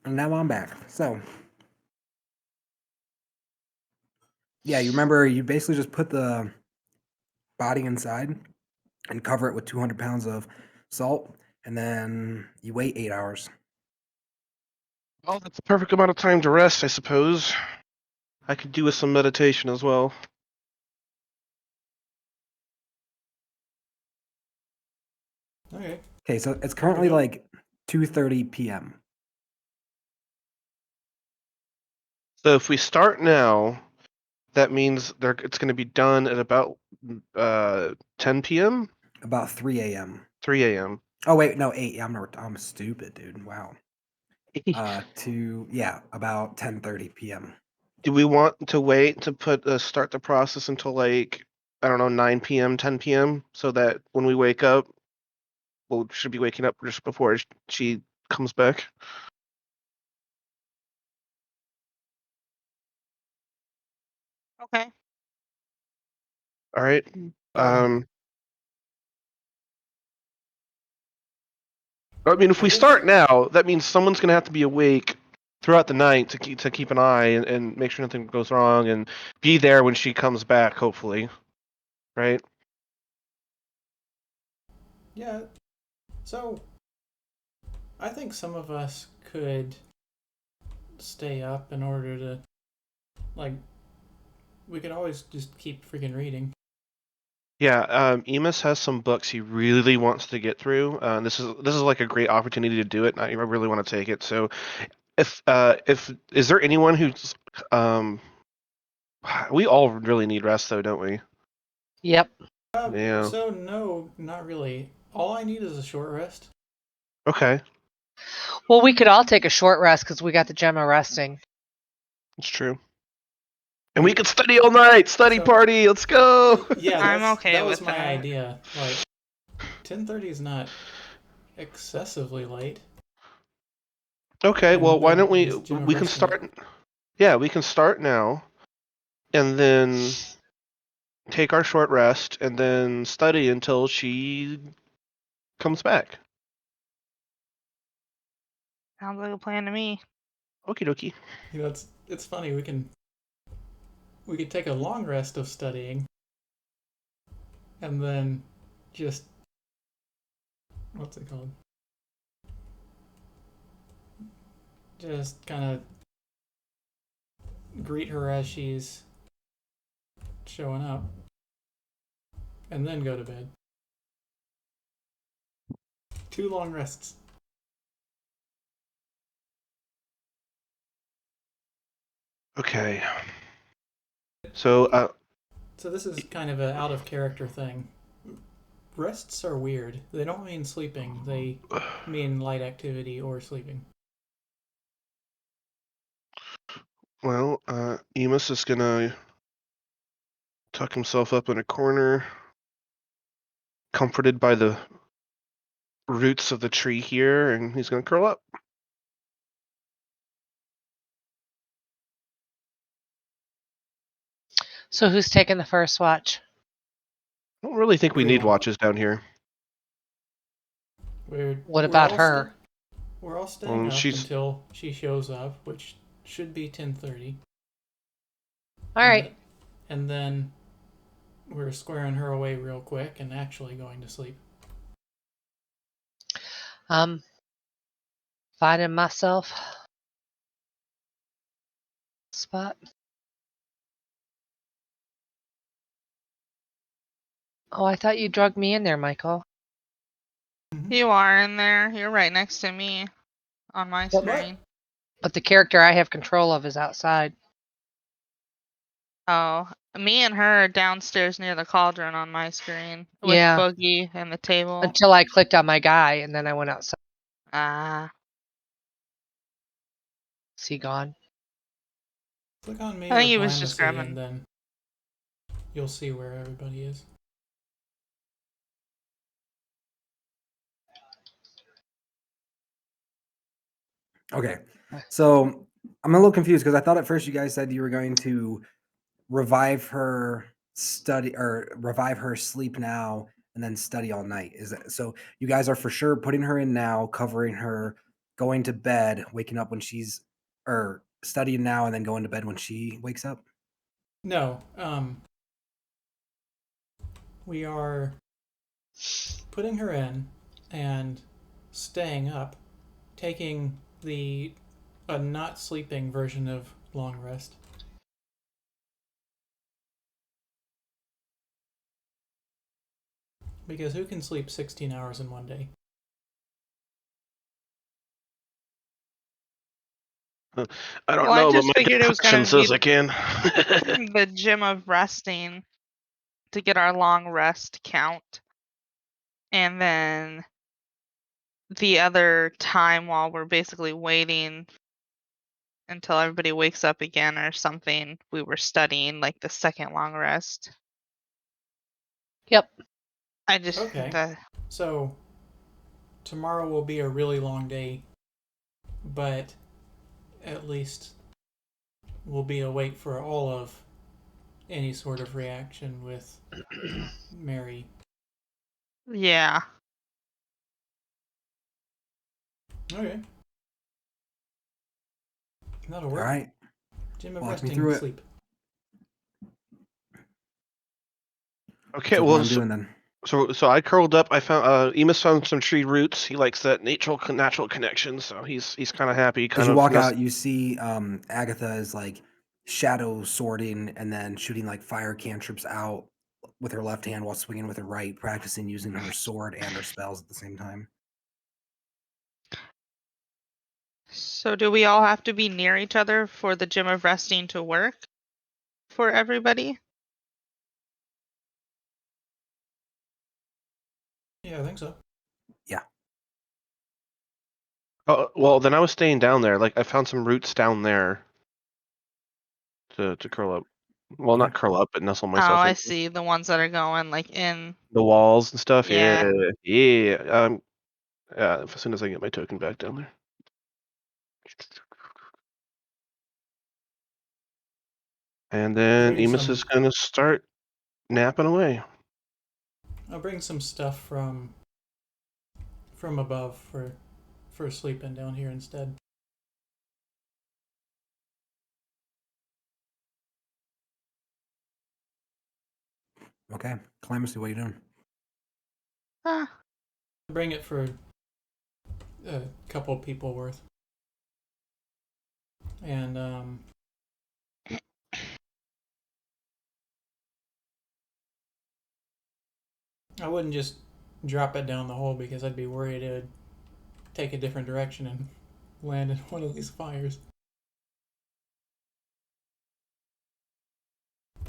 And now I'm back. So, yeah, you remember you basically just put the body inside and cover it with 200 pounds of salt, and then you wait 8 hours. Well, that's the perfect amount of time to rest, I suppose. I could do with some meditation as well. Okay. Okay, so it's currently like 2:30 p.m. So if we start now, that means it's going to be done at about 10 p.m., About 3 a.m. 3 a.m. Oh wait, no, 8. I'm stupid, dude. Wow. About 10:30 p.m. Do we want to wait to start the process until like, I don't know, 9 p.m., 10 p.m., so that when we wake up, we should be waking up just before she comes back? Okay. All right. I mean, if we start now, that means someone's going to have to be awake throughout the night to keep an eye and make sure nothing goes wrong and be there when she comes back, hopefully. Right? Yeah. So, I think some of us could stay up in order to, like, we could always just keep freaking reading. Yeah, Emus has some books he really wants to get through. This is like a great opportunity to do it, and I really want to take it. So, if is there anyone who's we all really need rest though, don't we? Yep. Yeah. So no, not really. All I need is a short rest. Okay, Well, we could all take a short rest because we got the Gemma resting. it's true. And we could study all night. Study party. Let's go. Yeah, I'm okay that was with my that. idea. Like, 10:30 is not excessively late. Okay, And well, why then don't we just Gemma we can resting. start? Yeah, we can start now, and then take our short rest, and then study until she comes back. Sounds like a plan to me. Okie dokie. You know, it's funny. We could take a long rest of studying, and then just what's it called? Just kind of greet her as she's showing up, and then go to bed. 2 long rests. Okay. So, So this is kind of an out of character thing. Rests are weird. They don't mean sleeping. They mean light activity or sleeping. well, Emus is gonna tuck himself up in a corner, comforted by the roots of the tree here, and he's gonna curl up. So who's taking the first watch? I don't really think we need Everyone. watches down here. What about all her? We're all staying up she's until she shows up, which should be 10:30. All right. And then we're squaring her away real quick and actually going to sleep. Finding myself spot. Oh, I thought you drugged me in there, Michael. You are in there. You're right next to me on my screen. But the character I have control of is outside. Oh, me and her are downstairs near the cauldron on my screen with Yeah. Boogie and the table. Until I clicked on my guy and then I went outside. Ah. Is he gone? Click on me I think or he was just Primacy, grabbing. and then you'll see where everybody is. Okay. So I'm a little confused because I thought at first you guys said you were going to revive her sleep now and then study all night. Is that so? You guys are for sure putting her in now, covering her going to bed, waking up when she's, or studying now and then going to bed when she wakes up? No. We are putting her in and staying up, taking a not sleeping version of long rest. Because who can sleep 16 hours in one day? I don't Well, I know, but just my figured it was gonna depression be says I can. the gym of resting to get our long rest count. And then the other time while we're basically waiting until everybody wakes up again or something, we were studying like the second long rest. Yep. I just Okay. So, tomorrow will be a really long day, but at least we'll be awake for all of any sort of reaction with Mary. yeah. Okay. That'll All work. right. Gym of Walk me resting, through it. sleep. Okay, So what well, I'm doing then. so I curled up. I found Emus found some tree roots. He likes that natural connection, so he's kind of happy. As Kind you of walk out, you see Agatha is like shadow sorting and then shooting like fire cantrips out with her left hand while swinging with her right, practicing using her sword and her spells at the same time. So do we all have to be near each other for the gym of resting to work for everybody? Yeah, I think so. well, then I was staying down there. Like I found some roots down there to curl up. Well, not Okay. curl up, but nestle Oh, myself I in see. The ones that are going like in. the walls and stuff. Yeah. Yeah. As soon as I get my token back down there. And then Bring Emus some- is gonna start napping away. I'll bring some stuff from above for sleeping down here instead. Okay. Calamus, what are you doing? Ah, Bring it for a couple people worth. And I wouldn't just drop it down the hole because I'd be worried it would take a different direction and land in one of these fires.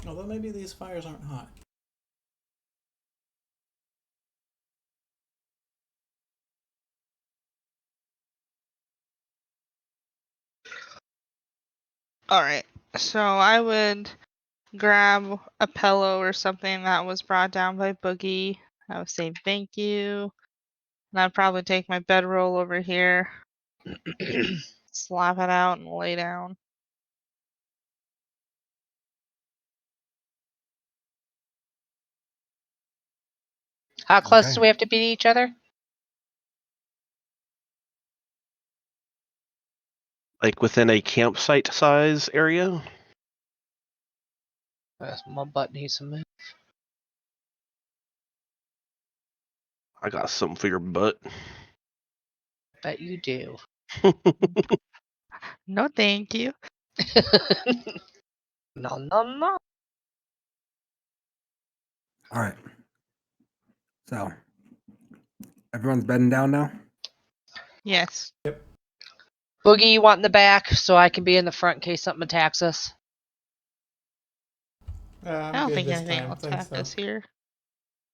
Although maybe these fires aren't hot. all right. So I would grab a pillow or something that was brought down by Boogie. I would say thank you. And I'd probably take my bedroll over here, slap it out, and lay down. How close Okay. do we have to be to each other? Like within a campsite size area. My butt needs some move. I got something for your butt. Bet you do. No, thank you. No, no, no. All right. So everyone's bedding down now? Yes. Boogie, you want in the back so I can be in the front in case something attacks us? I'm I don't good think this anything time. will Thanks, attack us here.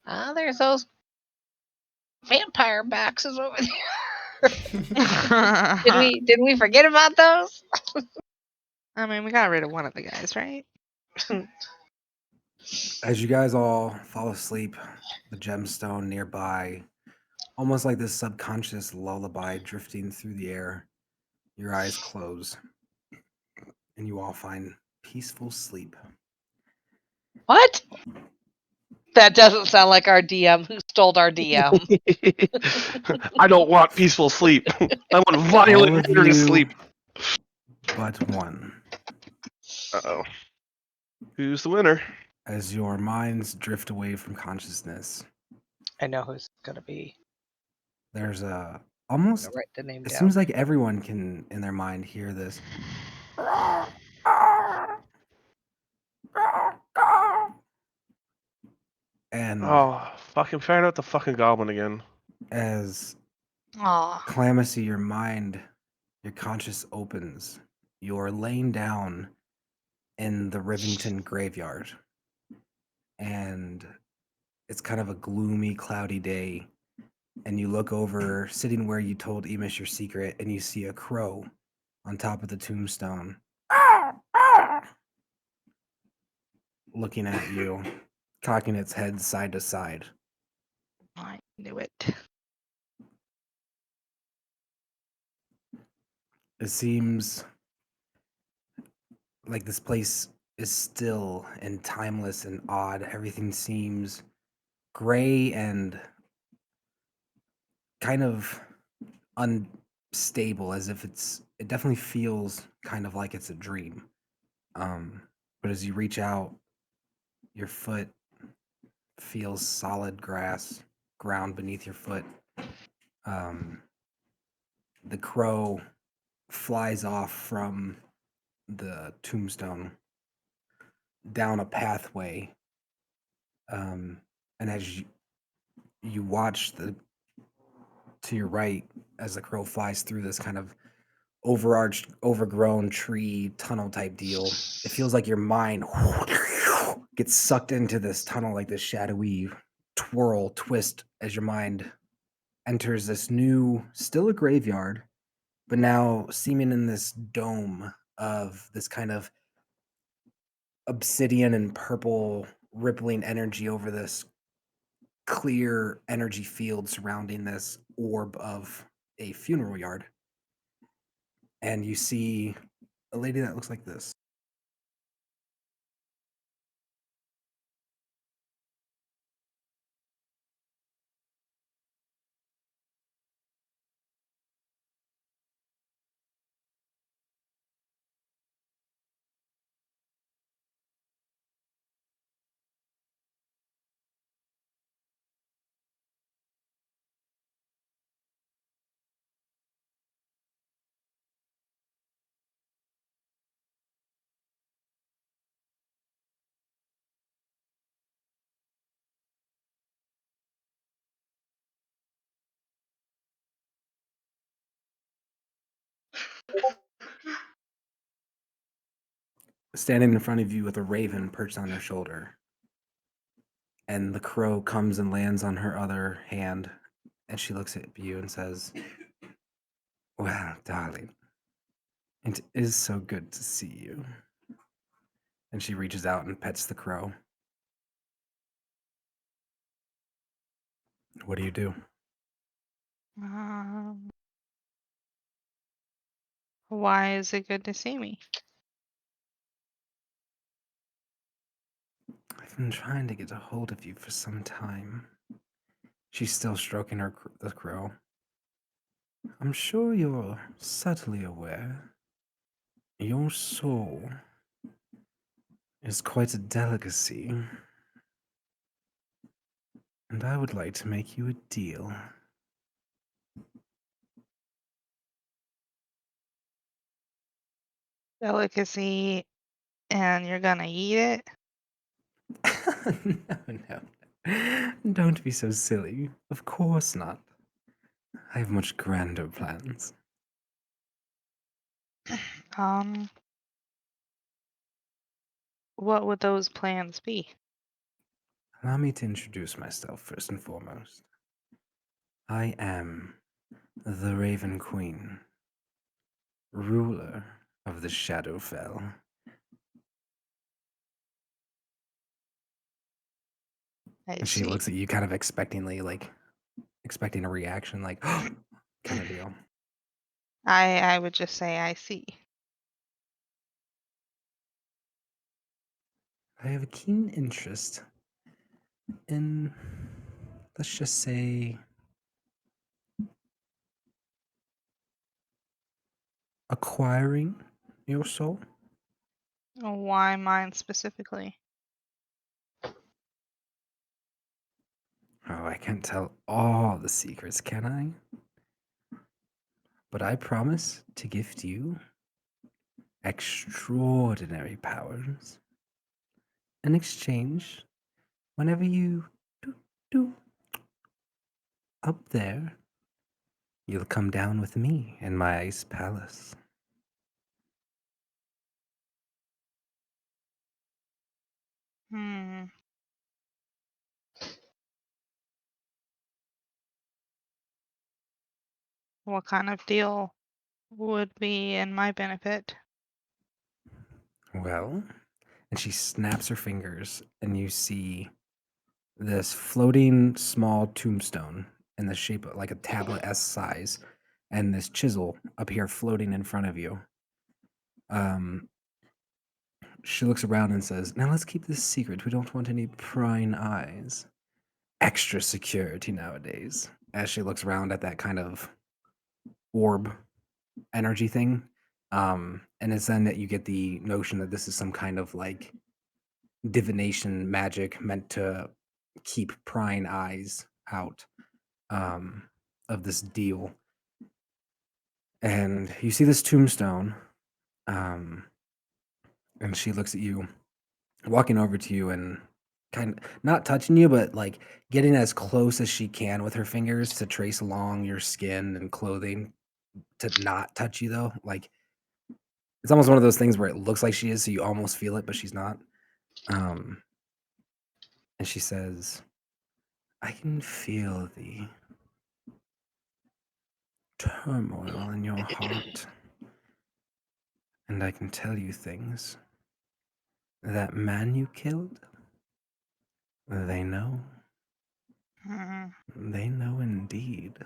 Ah, there's those vampire boxes over there. Did we forget about those? I mean, we got rid of one of the guys, right? As you guys all fall asleep, the gemstone nearby, almost like this subconscious lullaby drifting through the air, your eyes close and you all find peaceful sleep. What? That doesn't sound like our DM who stole our DM. I don't want peaceful sleep. I want All violent of murderous you sleep. but one. Uh-oh. Who's the winner? As your minds drift away from consciousness, I know who's gonna be. there's a I'm almost. gonna write the name It down. seems like everyone can, in their mind, hear this. And Oh, fucking fired out the fucking goblin again. as Aw. Calamus, your mind, your conscious opens, you're laying down in the Rivington graveyard. And it's kind of a gloomy, cloudy day. And you look over, sitting where you told Emish your secret, and you see a crow on top of the tombstone, looking at you, cocking its head side to side. I knew it. It seems like this place is still and timeless and odd. Everything seems gray and kind of unstable, as if it definitely feels kind of like it's a dream. But as you reach out, your foot feels solid ground beneath your foot. The crow flies off from the tombstone down a pathway. And as you watch to your right, as the crow flies through this kind of overarched, overgrown tree tunnel type deal, it feels like your mind gets sucked into this tunnel, like this shadowy twist as your mind enters this new, still a graveyard, but now seeming in this dome of this kind of obsidian and purple rippling energy over this clear energy field surrounding this orb of a funeral yard. And you see a lady that looks like this. Standing in front of you with a raven perched on her shoulder. And the crow comes and lands on her other hand, and she looks at you and says, "Well, darling, it is so good to see you." And she reaches out and pets the crow. What do you do? Why is it good to see me? I've been trying to get a hold of you for some time. She's still stroking the crow. I'm sure you're subtly aware. Your soul is quite a delicacy. And I would like to make you a deal. Delicacy, and you're gonna eat it? No. Don't be so silly. Of course not. I have much grander plans. What would those plans be? Allow me to introduce myself first and foremost. I am the Raven Queen, ruler of the Shadowfell. I And she see. looks at you kind of expectingly, like expecting a reaction, like kind of deal. I would just say I see. I have a keen interest in, let's just say, acquiring your soul. Why mine specifically? Oh, I can't tell all the secrets, can I? But I promise to gift you extraordinary powers. In exchange, whenever you do up there, you'll come down with me in my ice palace. Hmm. What kind of deal would be in my benefit? Well, and she snaps her fingers, and you see this floating small tombstone in the shape of like a tablet S size, and this chisel up here floating in front of you. She looks around and says, "Now let's keep this secret. We don't want any prying eyes. Extra security nowadays." As she looks around at that kind of orb energy thing. And it's then that you get the notion that this is some kind of like divination magic meant to keep prying eyes out of this deal. And you see this tombstone, and she looks at you, walking over to you and kind of not touching you, but like getting as close as she can with her fingers to trace along your skin and clothing to not touch you, though. Like it's almost one of those things where it looks like she is, so you almost feel it, but she's not. And she says, "I can feel the turmoil in your heart, and I can tell you things. That man you killed, they know. Hmm. They know indeed.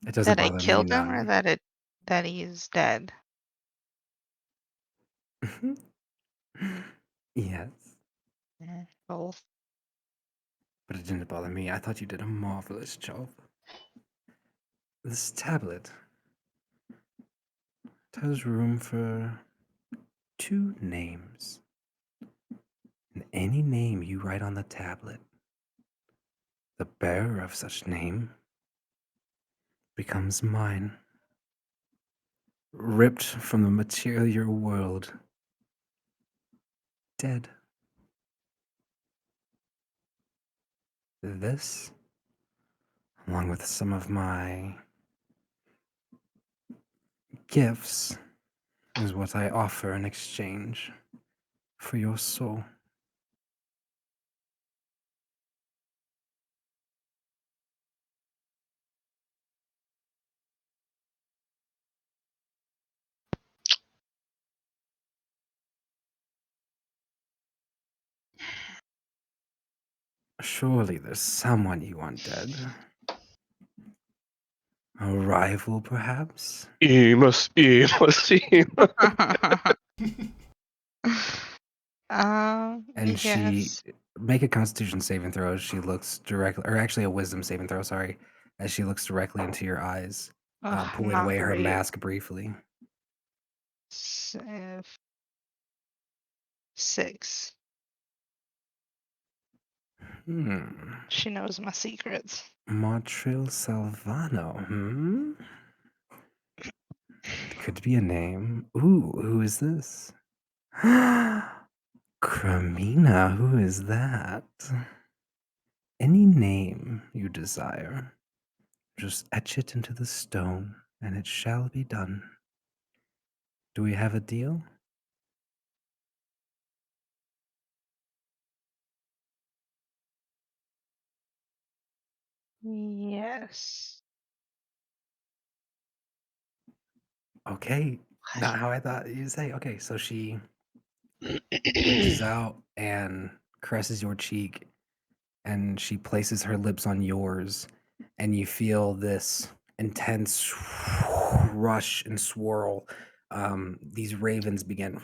It doesn't That I bother me killed him, or none." that he's dead? Yes, Both. but it didn't bother me. I thought you did a marvelous job. This tablet has room for 2 names. And any name you write on the tablet, the bearer of such name becomes mine, ripped from the material world, dead. This, along with some of my gifts, is what I offer in exchange for your soul. Surely there's someone you want dead. A rival, perhaps? Emus. And she Yes. make a Constitution saving throw as she looks directly, or actually a Wisdom saving throw. Sorry, as she looks directly into your eyes, Ugh, pulling not away her great. mask briefly. 6. She knows my secrets. Motril Salvano. It could be a name. Ooh, who is this? Cremina, who is that? Any name you desire, just etch it into the stone, and it shall be done. Do we have a deal? Yes. Okay, not how I thought you'd say. Okay, so she reaches out and caresses your cheek, and she places her lips on yours, and you feel this intense rush and swirl. These ravens begin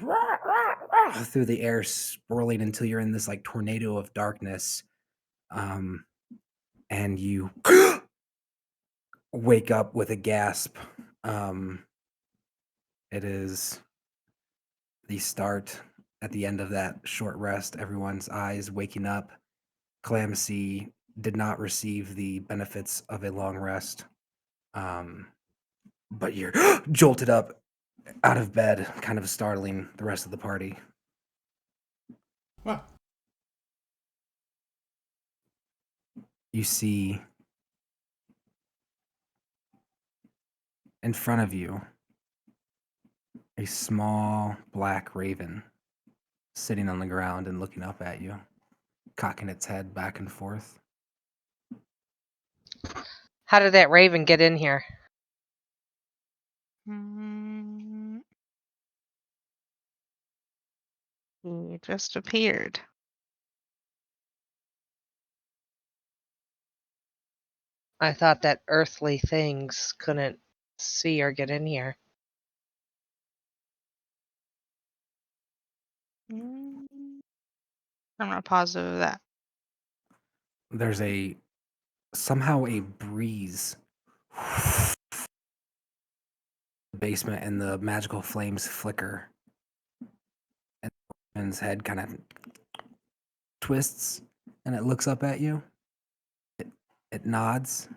through the air, swirling until you're in this like tornado of darkness. And you wake up with a gasp. It is the start at the end of that short rest. Everyone's eyes waking up. Calamity did not receive the benefits of a long rest. But you're jolted up out of bed, kind of startling the rest of the party. Well, You see in front of you a small black raven sitting on the ground and looking up at you, cocking its head back and forth. How did that raven get in here? Mm, he just appeared. I thought that earthly things couldn't see or get in here. Mm, I'm not positive of that. There's somehow a breeze basement and the magical flames flicker. And the raven's head kind of twists and it looks up at you. It nods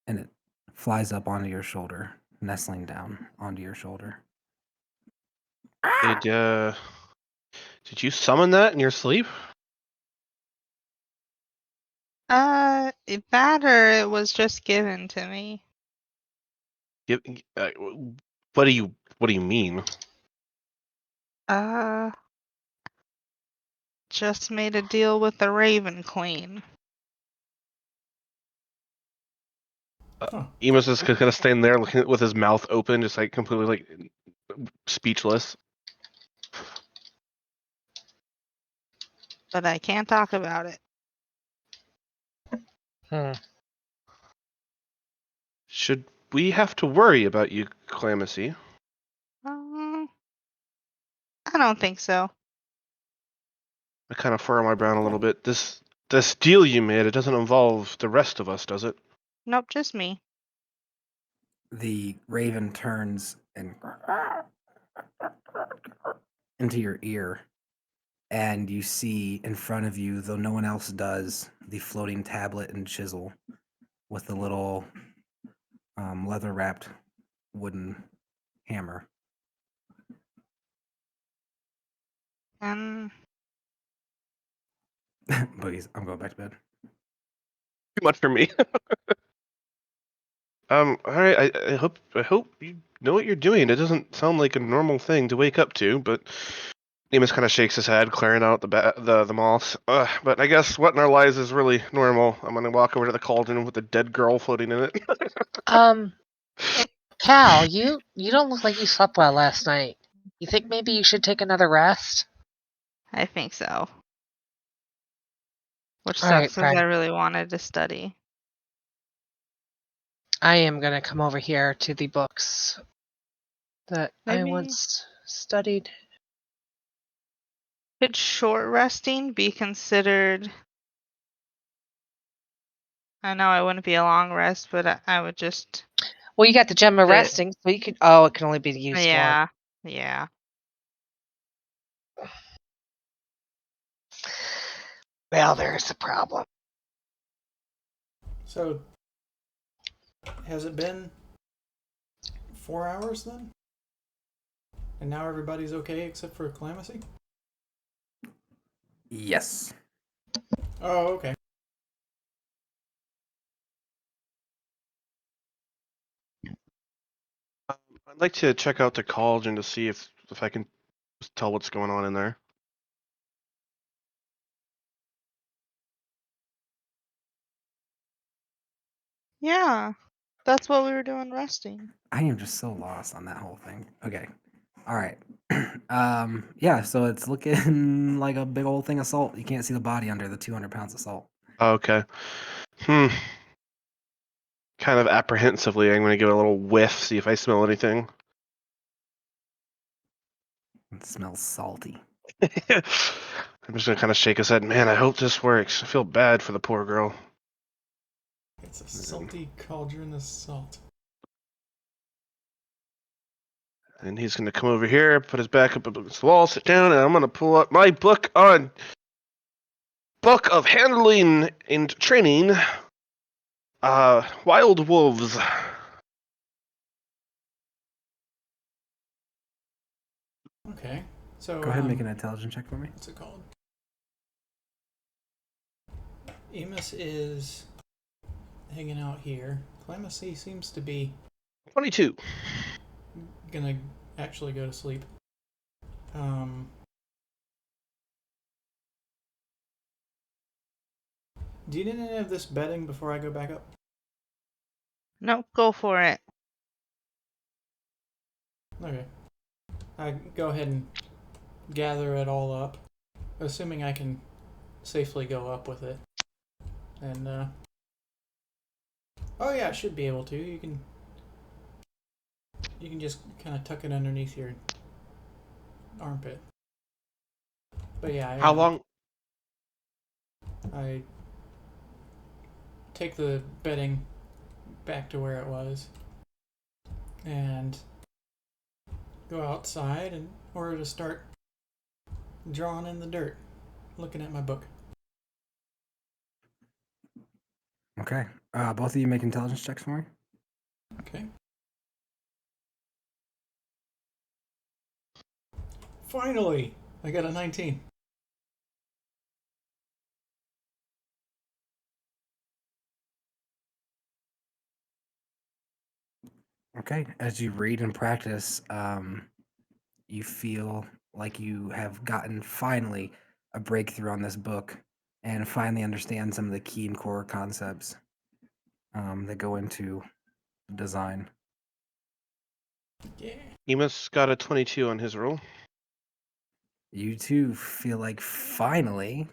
and it flies up onto your shoulder, nestling down onto your shoulder. Did you summon that in your sleep? That or it was just given to me. Give- uh, what do you mean? Just made a deal with the Raven Queen. huh. Emus is kind of standing there looking with his mouth open, just like completely like speechless. But I can't talk about it. Should we have to worry about you, Clamacy? I don't think so. I kind of furrow my brow a little bit. This deal you made, it doesn't involve the rest of us, does it? Nope, just me. The raven turns and into your ear, and you see in front of you, though no one else does, the floating tablet and chisel with the little leather wrapped wooden hammer. And Boogies, I'm going back to bed. Too much for me. All right. I hope you know what you're doing. It doesn't sound like a normal thing to wake up to, but Amos kind of shakes his head, clearing out the moths. But I guess what in our lives is really normal. I'm gonna walk over to the cauldron with a dead girl floating in it. Cal, you don't look like you slept well last night. You think maybe you should take another rest? I think so. Which All right, sucks because I friend. really wanted to study. I am gonna come over here to the books that I Maybe once studied. could short resting be considered? I know it wouldn't be a long rest, but I would just. Well, you got the gem of The- resting, so you could. Oh, it can only be used once. Yeah, yeah. Well, there's a problem. So, has it been 4 hours then? And now everybody's okay except for Calamity? Yes. Oh, okay. I'd like to check out the cauldron to see if I can just tell what's going on in there. Yeah. That's what we were doing resting. I am just so lost on that whole thing. Okay. All right. Yeah, so it's looking like a big old thing of salt. You can't see the body under the 200 pounds of salt. Okay. Kind of apprehensively, I'm gonna give it a little whiff, see if I smell anything. It smells salty. I'm just gonna kind of shake his head. Man, I hope this works. I feel bad for the poor girl. It's a salty cauldron of salt. And he's gonna come over here, put his back up against the wall, sit down, and I'm gonna pull up my book of handling and training. Wild wolves. Okay. So Go ahead and make an intelligence check for me. what's it called? Emus is hanging out here. Clemency seems to be 22. gonna actually go to sleep. Do you need any of this bedding before I go back up? Nope, go for it. Okay. I go ahead and gather it all up, assuming I can safely go up with it. And oh yeah, I should be able to. You can just kind of tuck it underneath your armpit. But yeah, How long? I take the bedding back to where it was and go outside in order to start drawing in the dirt, looking at my book. Okay. Both of you make intelligence checks for me. Okay. Finally, I got a 19. Okay. As you read and practice, you feel like you have gotten finally a breakthrough on this book and finally understand some of the key and core concepts that go into design. Yeah. Emus got a 22 on his roll. You two feel like finally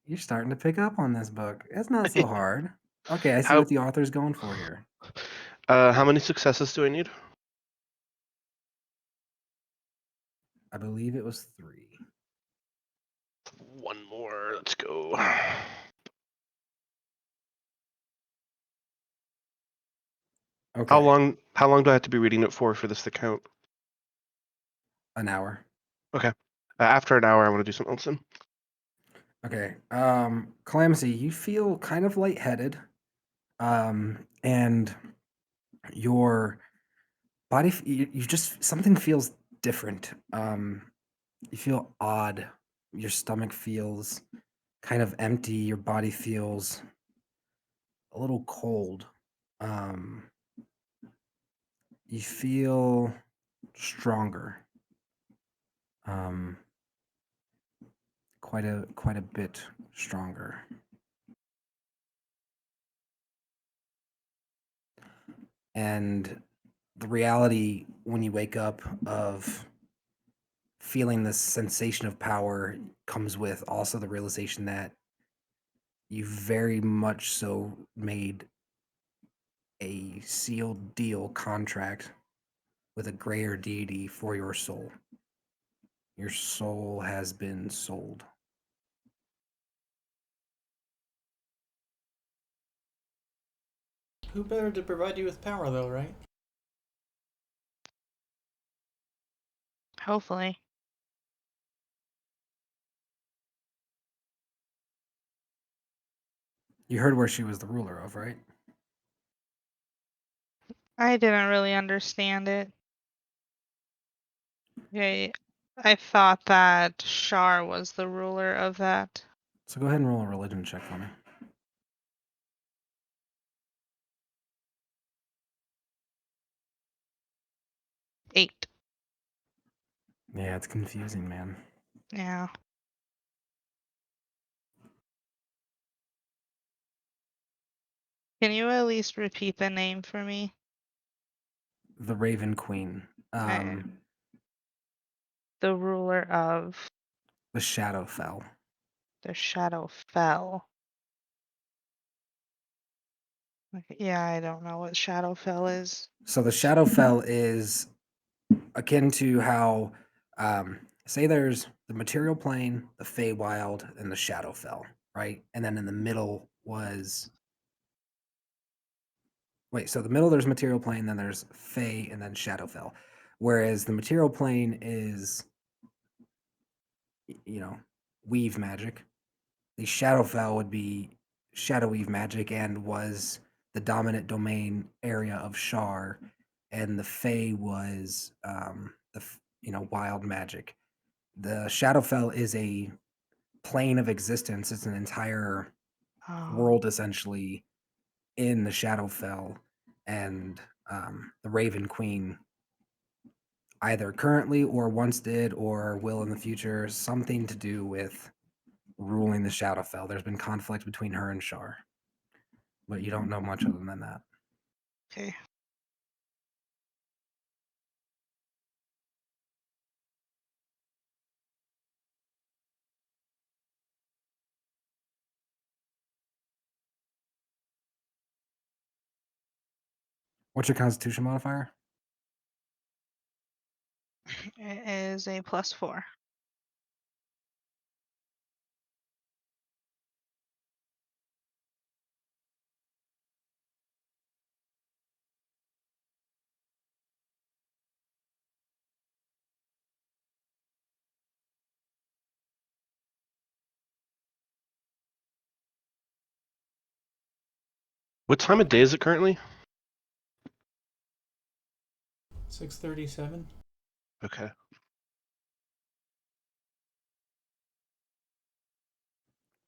you're starting to pick up on this book. It's not so hard. Okay, I see How what the author's going for here. how many successes do I need? I believe it was 3. One more. Let's go. Okay. How long do I have to be reading it for this to count? An hour. Okay. After an hour, I want to do something else then. Okay. Calamity, you feel kind of lightheaded. And your body, you just, something feels different. You feel odd. Your stomach feels kind of empty. Your body feels a little cold. You feel stronger. Quite a bit stronger. And the reality when you wake up of feeling this sensation of power comes with also the realization that you very much so made a sealed deal contract with a greater deity for your soul. Your soul has been sold. Who better to provide you with power, though, right? Hopefully. You heard where she was the ruler of, right? I didn't really understand it. Okay, I thought that Shar was the ruler of that. So go ahead and roll a religion check for me. Eight. Yeah, it's confusing, man. Yeah. Can you at least repeat the name for me? The Raven Queen. Okay. The ruler of The Shadow Fell. the Shadow Fell. Okay, yeah, I don't know what Shadowfell is. So the Shadowfell is akin to how say there's the material plane, the Feywild, and the Shadowfell, right? And then in the middle was so the middle there's material plane, then there's Fey, and then Shadowfell. Whereas the material plane is, weave magic. The Shadowfell would be shadow weave magic and was the dominant domain area of Shar, and the Fey was wild magic. The Shadowfell is a plane of existence. It's an entire world essentially in the Shadowfell, and the Raven Queen either currently or once did or will in the future something to do with ruling the Shadowfell. There's been conflict between her and Shar, but you don't know much other than that. Okay. What's your Constitution modifier? It is a +4. What time of day is it currently? 6:37. Okay.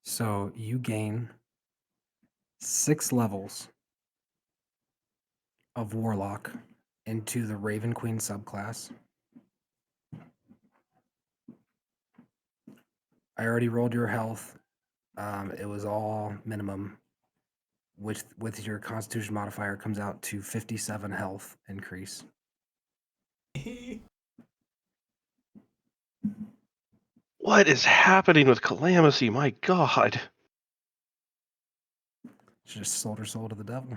So you gain 6 levels of Warlock into the Raven Queen subclass. I already rolled your health. It was all minimum. With your Constitution modifier comes out to 57 health increase. What is happening with Calamithy? My God. She just sold her soul to the devil.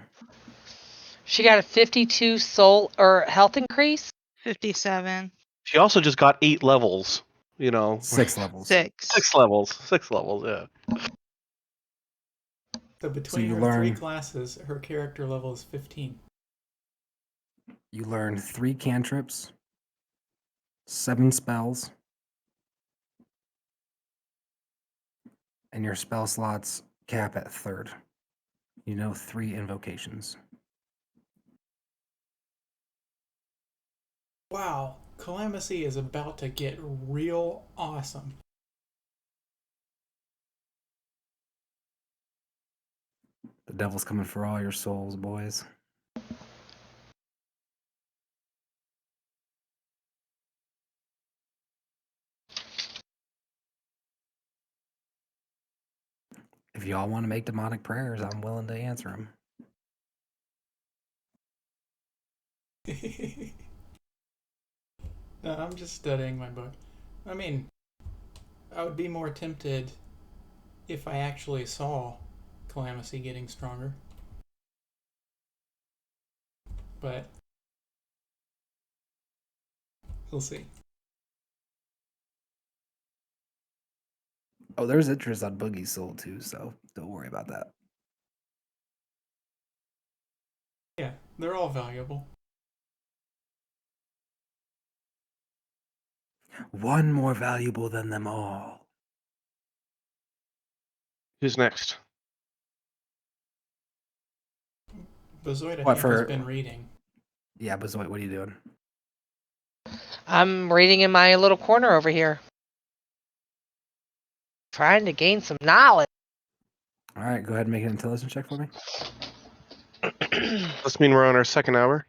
She got a 52 soul or health increase. 57. She also just got 8 levels. 6 levels. 6. 6 levels. 6 levels. Yeah. So between you her 3 learn- classes, her character level is 15. You learn 3 cantrips, 7 spells, and your spell slots cap at 3rd. 3 invocations. Wow, Calamithy is about to get real awesome. The devil's coming for all your souls, boys. If y'all want to make demonic prayers, I'm willing to answer them. No, I'm just studying my book. I mean, I would be more tempted if I actually saw Calamithy getting stronger. But we'll see. Oh, there's interest on Boogie's soul too, so don't worry about that. Yeah, they're all valuable. One more valuable than them all. Who's next? Bazoid, I What think, for- has been reading. Yeah, Bazoid, what are you doing? I'm reading in my little corner over here. Trying to gain some knowledge. All right, go ahead and make an intelligence check for me. Does mean we're on our 2nd hour?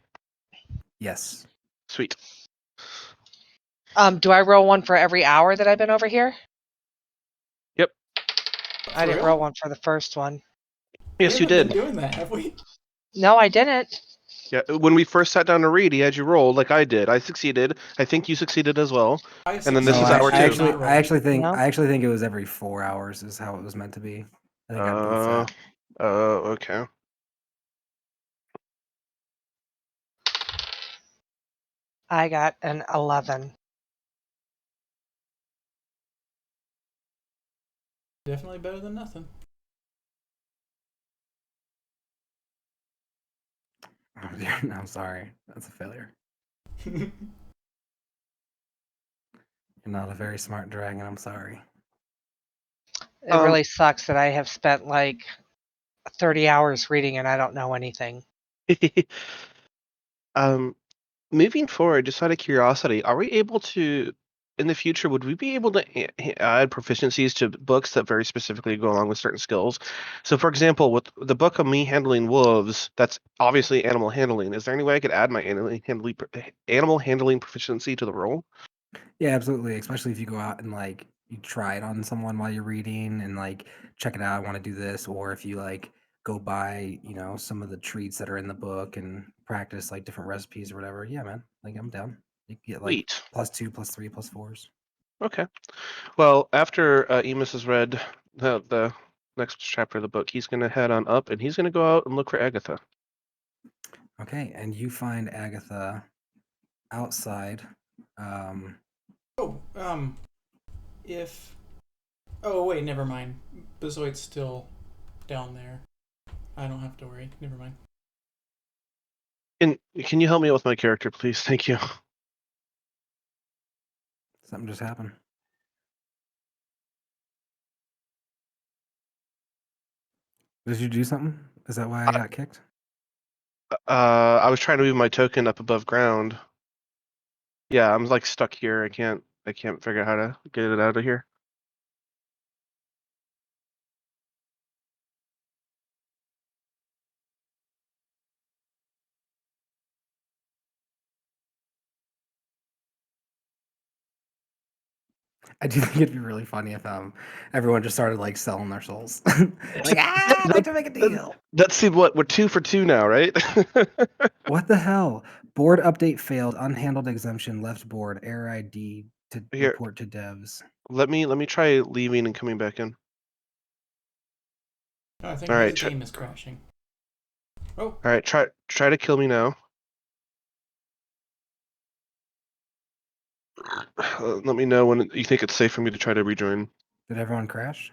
Yes. Sweet. Do I roll one for every hour that I've been over here? Yep. I didn't roll one for the first one. Yes, we you haven't did. been doing that, have we? No, I didn't. Yeah, when we first sat down to read, he had you roll like I did. I succeeded. I think you succeeded as well. And then this No, is I, hour I 2. actually think No. I actually think it was every 4 hours is how it was meant to be. I think I boofed that. Okay. I got an 11. definitely better than nothing. Oh, dear, I'm sorry. That's a failure. You're not a very smart dragon. I'm sorry. It Um, really sucks that I have spent like 30 hours reading and I don't know anything. um, moving forward, just out of curiosity, are we able to, in the future, would we be able to add proficiencies to books that very specifically go along with certain skills? So, for example, with the book of me handling wolves, that's obviously animal handling. Is there any way I could add my animal handling proficiency to the roll? Yeah, absolutely. Especially if you go out and like you try it on someone while you're reading and like check it out. I want to do this, or if you like go buy, some of the treats that are in the book and practice like different recipes or whatever. Yeah, man. Like I'm down. You can get like Sweet. +2, +3, +4s. Okay. Well, after Emus has read the next chapter of the book, he's going to head on up and he's going to go out and look for Agatha. Okay, and you find Agatha outside. Um, Oh, if. Oh, wait, never mind. Bezoit's still down there. I don't have to worry. Never mind. Can you help me out with my character, please? Thank you. Something just happened. Did you do something? Is that why I got kicked? I was trying to move my token up above ground. Yeah, I'm like stuck here. I can't figure out how to get it out of here. I do think it'd be really funny if everyone just started like selling their souls. Like, I'd like to make a deal. Let's see what we're 2 for 2 now, right? What the hell? Board update failed. Unhandled exemption left board. Error ID to Here, report to devs. let me try leaving and coming back in. Oh, I think All his right, game is crashing. Oh, all right, try to kill me now. Let me know when you think it's safe for me to try to rejoin. Did everyone crash?